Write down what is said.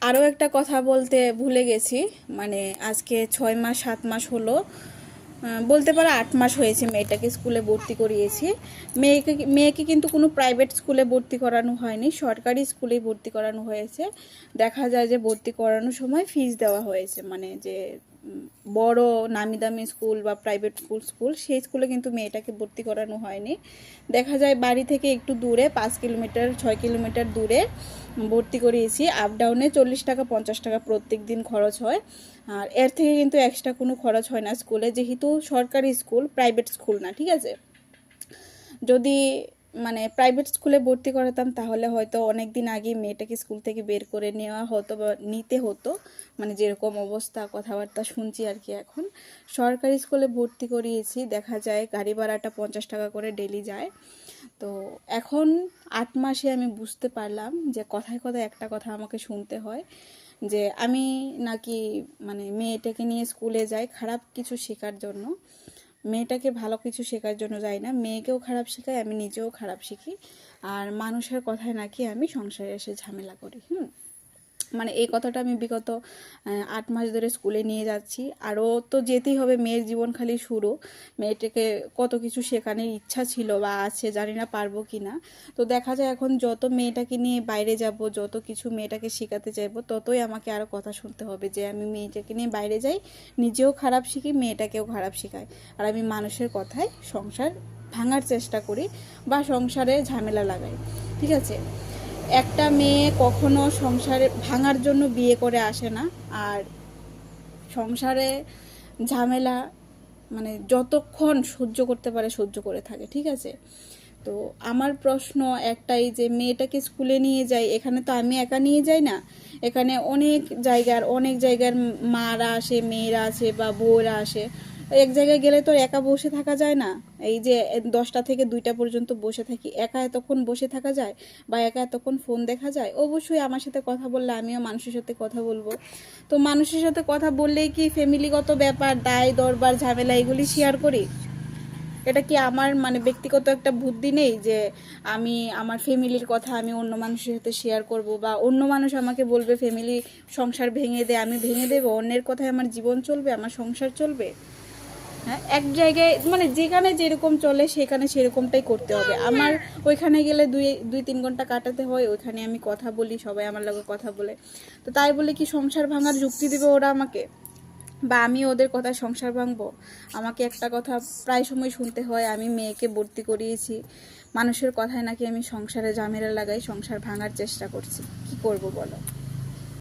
আরও একটা কথা বলতে ভুলে গেছি, মানে আজকে 6 মাস 7 মাস হলো, বলতে পারো 8 মাস হয়েছে মেয়েটাকে স্কুলে ভর্তি করিয়েছি। মেয়েকে কিন্তু কোনো প্রাইভেট স্কুলে ভর্তি করানো হয়নি, সরকারি স্কুলেই ভর্তি করানো হয়েছে। দেখা যায় যে ভর্তি করানোর সময় ফিস দেওয়া হয়েছে, মানে যে বড় নামি দামি স্কুল বা প্রাইভেট স্কুল সেই স্কুলে কিন্তু মেয়েটাকে ভর্তি করানো হয়নি। দেখা যায় বাড়ি থেকে একটু দূরে 5 কিলোমিটার 6 কিলোমিটার দূরে ভর্তি করিয়েছি। আপ ডাউনে 40 টাকা 50 টাকা প্রত্যেক দিন খরচ হয়, আর এর থেকে কিন্তু এক্সট্রা কোনো খরচ হয় না স্কুলে, যেহেতু সরকারি স্কুল, প্রাইভেট স্কুল না। ঠিক আছে, যদি মানে প্রাইভেট স্কুলে ভর্তি করাতাম তাহলে হয়তো অনেক দিন আগে মেয়েটাকে স্কুল থেকে বের করে নেওয়া হতো বা নিতে হতো, মানে যেরকম অবস্থা কথাবার্তা শুনছি আর কি। এখন সরকারি স্কুলে ভর্তি করিয়েছি, দেখা যায় গাড়ি ভাড়াটা 50 টাকা করে ডেলি যায়। তো এখন 8 মাসে আমি বুঝতে পারলাম যে কথায় কথায় একটা কথা আমাকে শুনতে হয়, যে আমি নাকি মানে মেয়েটাকে নিয়ে স্কুলে যাই খারাপ কিছু শেখার জন্য। মেয়েটাকে ভালো কিছু শেখার জন্য যাই না, মেয়েকেও খারাপ শেখাই, আমি নিজেও খারাপ শিখি, আর মানুষের কথায় নাকি আমি সংসারে এসে ঝামেলা করি। মানে এই কথাটা আমি বিগত 8 মাস ধরে স্কুলে নিয়ে যাচ্ছি। আরও তো যেতেই হবে, মেয়ের জীবন খালি শুরু। মেয়েটাকে কত কিছু শেখানোর ইচ্ছা ছিল বা আছে, জানি না পারবো কি না। তো দেখা যায় এখন যত মেয়েটাকে নিয়ে বাইরে যাব, যত কিছু মেয়েটাকে শেখাতে চাইবো, ততই আমাকে আরও কথা শুনতে হবে যে আমি মেয়েটাকে নিয়ে বাইরে যাই, নিজেও খারাপ শিখি, মেয়েটাকেও খারাপ শেখাই, আর আমি মানুষের কথায় সংসার ভাঙার চেষ্টা করি বা সংসারে ঝামেলা লাগাই। ঠিক আছে, একটা মেয়ে কখনো সংসারে ভাঙার জন্য বিয়ে করে আসে না, আর সংসারে ঝামেলা মানে যতক্ষণ সহ্য করতে পারে সহ্য করে থাকে। ঠিক আছে, তো আমার প্রশ্ন একটাই, যে মেয়েটাকে স্কুলে নিয়ে যাই, এখানে তো আমি একা নিয়ে যাই না, এখানে অনেক জায়গার মারা আসে, মেয়েরা আসে বা বউরা আসে। এক জায়গায় গেলে তো একা বসে থাকা যায় না, এই যে 10টা থেকে 2টা পর্যন্ত বসে থাকি, একা এতক্ষণ বসে থাকা যায় বা একা এতক্ষণ ফোন দেখা যায়? অবশ্যই আমার সাথে কথা বললে আমিও মানুষের সাথে কথা বলবো। তো মানুষের সাথে কথা বললেই কি ফ্যামিলিগত ব্যাপার, দায় দরবার ঝামেলা এগুলি শেয়ার করি? এটা কি আমার মানে ব্যক্তিগত একটা বুদ্ধি নেই যে আমি আমার ফ্যামিলির কথা আমি অন্য মানুষের সাথে শেয়ার করব, বা অন্য মানুষ আমাকে বলবে ফ্যামিলি সংসার ভেঙে দে, আমি ভেঙে দেবো? অন্যের কথায় আমার জীবন চলবে, আমার সংসার চলবে? হ্যাঁ, এক জায়গায় মানে যেখানে যেরকম চলে সেখানে সেরকমটাই করতে হবে। আমার ওইখানে গেলে 2-3 ঘন্টা কাটাতে হয়, ওইখানে আমি কথা বলি, সবাই আমার লগে কথা বলে, তো তাই বলে কি সংসার ভাঙার যুক্তি দেবে ওরা আমাকে, বা আমি ওদের কথা সংসার ভাঙবো? আমাকে একটা কথা প্রায় সময় শুনতে হয়, আমি মেয়েকে ভর্তি করিয়েছি, মানুষের কথায় নাকি আমি সংসারে ঝামেলা লাগাই, সংসার ভাঙার চেষ্টা করছি। কি করব বলো?